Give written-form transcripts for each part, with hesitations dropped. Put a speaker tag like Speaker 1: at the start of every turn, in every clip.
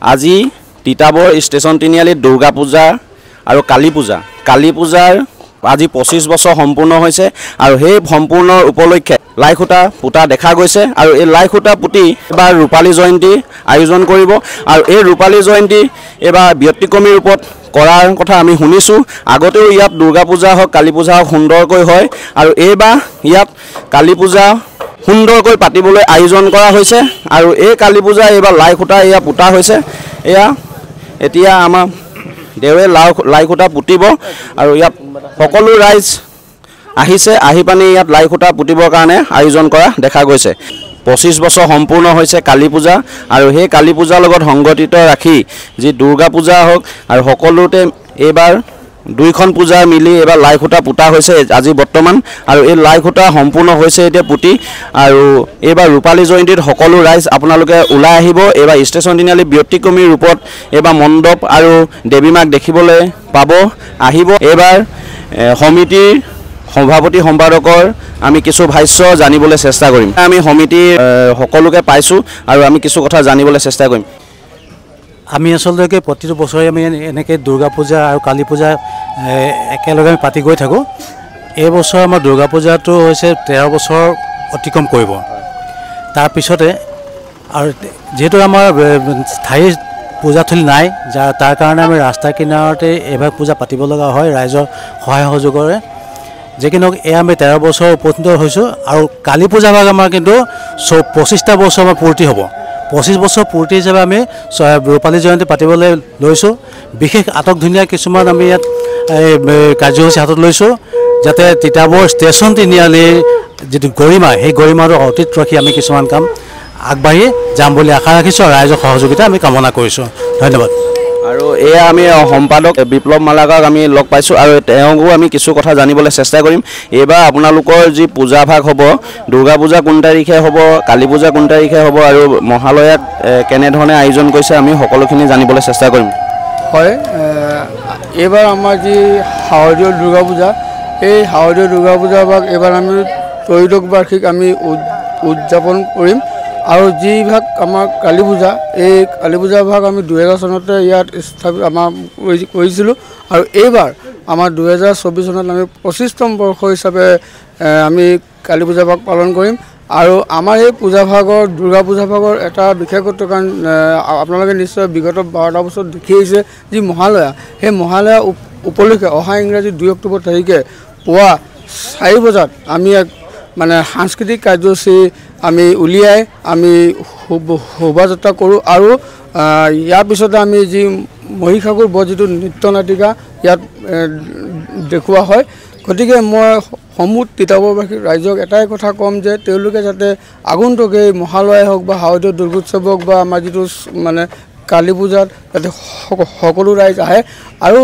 Speaker 1: আজি তিতাবৰ ষ্টেচন তিনিআলিত দুৰ্গা পূজা আৰু কালী পূজাৰ আজি 25 বছৰ সম্পূৰ্ণ হৈছে আৰু সেই সম্পূৰ্ণৰ উপলক্ষে লাইখুটা পুতা দেখা গৈছে আৰু এই লাইখুটা পুতি এবাৰ ৰূপালী জয়ন্তী আয়োজন কৰিব আৰু এই ৰূপালী জয়ন্তী এবাৰ ব্যক্তিক্ৰমী ৰূপত কৰাৰ কথা আমি শুনিছো। আগতেও ইয়াত দুৰ্গা পূজা হওক কালী পূজা হওক সুন্দৰকৈ হয় আৰু এইবাৰ ইয়াত কালী পূজা সুন্দৰকৈ পাতিবলৈ আয়োজন কৰা হৈছে আৰু এই কালী পূজা এইবাৰ লাইখুটা এয়া পুতা হৈছে। এয়া এতিয়া আমাৰ দেৱে লাইখুটা পুতিব আৰু ইয়াত সকলো ৰাইজ আহিছে, আহি পানি ইয়াত লাইখুটা পুতিবৰ কাৰণে আয়োজন কৰা দেখা গৈছে। 25 বছৰ সম্পূৰ্ণ হৈছে কালী পূজা আৰু সেই কালী পূজাৰ লগত সংগঠিত ৰাখি যি দুৰ্গা পূজা হওক আৰু সকলোতে এইবাৰ দুইখন পূজা মিলি এইবাৰ লাইখুটা পুতা হৈছে আজি বৰ্তমান আৰু এই লাইখুটা সম্পূৰ্ণ হৈছে এতিয়া পুতি আৰু এইবাৰ ৰূপালী জয়ন্তীত সকলো ৰাইজ আপোনালোকে ওলাই আহিব। এইবাৰ ষ্টেচন তিনিআলি ব্যক্তিক্ৰমী ৰূপত এইবাৰ মণ্ডপ আৰু দেৱী মাক দেখিবলৈ পাব আহিব। এইবাৰ সমিতিৰ সভাপতি সম্পাদকৰ আমি কিছু ভাষ্য জানিবলৈ চেষ্টা কৰিম। আমি সমিতিৰ সকলোকে পাইছোঁ আৰু আমি কিছু কথা জানিবলৈ চেষ্টা কৰিম।
Speaker 2: আমি আচলতে প্ৰতিটো বছৰে আমি এনেকৈ দুৰ্গা পূজা আৰু কালী পূজা একেলগে আমি পাতি গৈ থাকোঁ। এই বছৰ আমাৰ দুৰ্গা পূজাটো হৈছে 13 বছৰ অতিক্ৰম কৰিব। তাৰপিছতে আৰু যিহেতু আমাৰ স্থায়ী পূজাথলী নাই তাৰ কাৰণে আমি ৰাস্তাৰ কিনাৰতে এইভাগ পূজা পাতিব লগা হয় ৰাইজৰ সহায় সহযোগৰে। যে কি নহওক এয়া আমি 13 বছৰ উপনীত হৈছোঁ আৰু কালী পূজা ভাগ আমাৰ কিন্তু 25টা বছৰ আমাৰ পূৰ্তি হ'ব। 25 বছৰ পূৰ্তি হিচাপে আমি ৰূপালী জয়ন্তী পাতিবলৈ লৈছোঁ। বিশেষ আটকধুনীয়া কিছুমান আমি ইয়াত কাৰ্যসূচী হাতত লৈছোঁ যাতে তিতাবৰ ষ্টেচন তিনিআলিৰ যিটো গৰিমা সেই গৰিমাটো অতীত ৰাখি আমি কিছুমান কাম আগবাঢ়ি যাম বুলি আশা ৰাখিছোঁ আৰু ৰাইজৰ সহযোগিতা আমি কামনা কৰিছোঁ। ধন্যবাদ।
Speaker 1: আৰু এয়া আমি সম্পাদক বিপ্লৱ মালাকাক আমি লগ পাইছোঁ আৰু তেওঁকো আমি কিছু কথা জানিবলৈ চেষ্টা কৰিম। এইবাৰ আপোনালোকৰ যি পূজা ভাগ হ'ব, দুৰ্গা পূজা কোন তাৰিখে হ'ব, কালী পূজা কোন তাৰিখে হ'ব আৰু মহালয়াত কেনেধৰণে আয়োজন কৰিছে আমি সকলোখিনি জানিবলৈ চেষ্টা কৰিম।
Speaker 3: হয়, এইবাৰ আমাৰ যি শাৰদীয় দুৰ্গা পূজা, এই শাৰদীয় দুৰ্গা পূজা ভাগ এইবাৰ আমি ত্ৰয়োদশ বাৰ্ষিক আমি উদযাপন কৰিম আৰু যি ভাগ আমাৰ কালী পূজা, এই কালী পূজা ভাগ আমি 2000 চনতে ইয়াত স্থাপিত আমাৰ কৰিছিলোঁ আৰু এইবাৰ আমাৰ 2024 চনত আমি 25তম বৰ্ষ হিচাপে আমি কালী পূজা ভাগ পালন কৰিম। আৰু আমাৰ এই পূজা ভাগৰ দুৰ্গা পূজা ভাগৰ এটা বিশেষত্ব কাৰণ আপোনালোকে নিশ্চয় বিগত 12টা বছৰ দেখি আহিছে যি মহালয়া, সেই মহালয়া উপলক্ষে অহা ইংৰাজী 2 অক্টোবৰ তাৰিখে পুৱা 4 বজাত আমি এক মানে সাংস্কৃতিক কাৰ্যসূচী আমি উলিয়াই আমি শোভাযাত্ৰা কৰোঁ আৰু ইয়াৰ পিছতে আমি যি মহিষাসুৰ বধ যিটো নৃত্য নাটিকা ইয়াত দেখুওৱা হয়। গতিকে মই সমূহ তিতাবৰবাসী ৰাইজক এটাই কথা ক'ম যে তেওঁলোকে যাতে আগন্তুক এই মহালয়াই হওক বা শাৰদীয় দুৰ্গোৎসৱ হওক বা আমাৰ যিটো মানে কালী পূজাত যাতে সকলো ৰাইজ আহে আৰু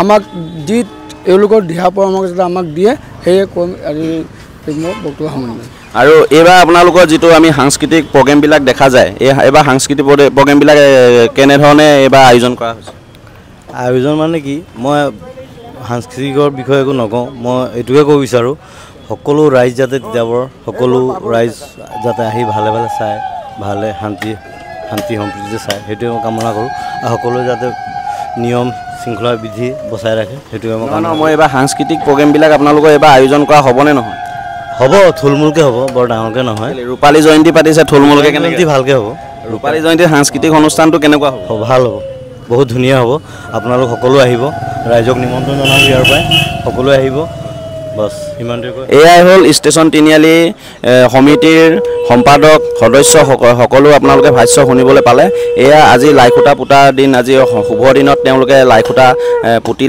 Speaker 3: আমাক যি এওঁলোকৰ দিহা পৰামৰ্শ যাতে আমাক দিয়ে সেয়ে ক'ম আজি মই বক্তব্য সামৰণি।
Speaker 1: আৰু এইবাৰ আপোনালোকৰ যিটো আমি সাংস্কৃতিক প্ৰগ্ৰেমবিলাক দেখা যায়, এইবাৰ সাংস্কৃতিক প্ৰগ্ৰেমবিলাক কেনেধৰণে এইবাৰ আয়োজন কৰা হৈছে?
Speaker 4: আয়োজন মানে কি, মই সাংস্কৃতিকৰ বিষয়ে একো নকওঁ, মই এইটোকে ক'ব বিচাৰোঁ সকলো ৰাইজ যাতে তিতাবৰ সকলো ৰাইজ যাতে আহি ভালে ভালে চায়, ভালে শান্তি সম্প্ৰীতিৰে চায় সেইটোৱে মই কামনা কৰোঁ আৰু সকলোৱে যাতে নিয়ম শৃংখলা বিধি বচাই ৰাখে সেইটোৱে মই কামনা।
Speaker 1: মই এইবাৰ সাংস্কৃতিক প্ৰগ্ৰেমবিলাক আপোনালোকৰ এইবাৰ আয়োজন কৰা হ'বনে নহয়?
Speaker 4: হ'ব, থুলমূলকৈ হ'ব, বৰ ডাঙৰকৈ নহয়।
Speaker 1: ৰূপালী জয়ন্তী পাতিছে থুলমূলকৈ,
Speaker 4: কেনেকৈ ভালকৈ হ'ব?
Speaker 1: ৰূপালী জয়ন্তীৰ সাংস্কৃতিক অনুষ্ঠানটো কেনেকুৱা হ'ব?
Speaker 4: ভাল হ'ব, বহুত ধুনীয়া হ'ব। আপোনালোক সকলো আহিব, ৰাইজক নিমন্ত্ৰণ জনাব ইয়াৰ পৰাই, সকলোৱে আহিব। বাছ ইমানটোৱে কৈ
Speaker 1: এয়াই হ'ল ষ্টেচন তিনিআলি সমিতিৰ সম্পাদক সদস্য সকলো আপোনালোকে ভাষ্য শুনিবলৈ পালে। এয়া আজি লাইখুটা পুতাৰ দিন, আজি শুভ দিনত তেওঁলোকে লাইখুটা পুতি